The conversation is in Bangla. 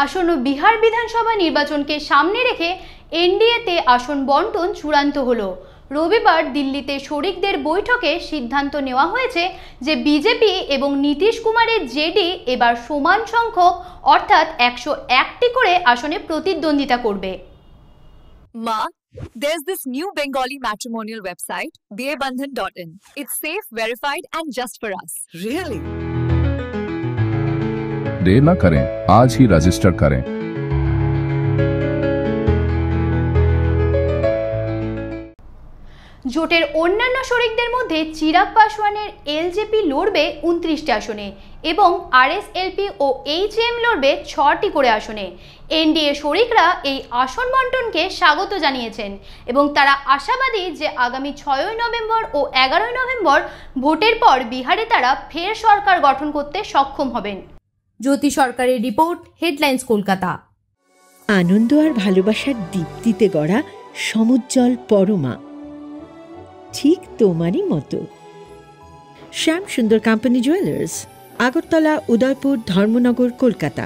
আসন্ন বিহার বিধানসভা নির্বাচনকে সামনে রেখে এনডিএতে আসন বন্টন চূড়ান্ত হলো। রবিবার দিল্লিতে শরিকদের বৈঠকে সিদ্ধান্ত নেওয়া হয়েছে যে বিজেপি এবং নীতিশ কুমারের জেডি এবার সমান সংখ্যক অর্থাৎ 101টি করে আসনে প্রতিদ্বন্দ্বিতা করবে। Ma, there's this new Bengali matrimonial website, BABandhan.in. It's safe, verified, and just for us. Really? देर ना करें, आज ही रजिस्टर करें। জোটের অন্যান্য শরিকদের মধ্যে চিরাগ পাসওয়ানের এলজেপি লড়বে 29টি আসনে এবং আরএসএলপি ও এইচএম লড়বে 6টি করে আসনে। এনডিএ শরিকরা এই আসন বন্টনকে স্বাগত জানিয়েছেন এবং তারা আশাবাদী যে আগামী 6ই নভেম্বর ও 11ই নভেম্বর ভোটের পর বিহারে তারা ফের সরকার গঠন করতে সক্ষম হবেন। জ্যোতি সরকারের রিপোর্ট, হেডলাইন্স কলকাতা। আনন্দ আর ভালোবাসার দীপ্তিতে গড়া সমুজ্জ্বল পরমা, ঠিক তোমারই মতো। শ্যাম সুন্দর কোম্পানি জুয়েলার্স, আগরতলা, উদয়পুর, ধর্মনগর, কলকাতা।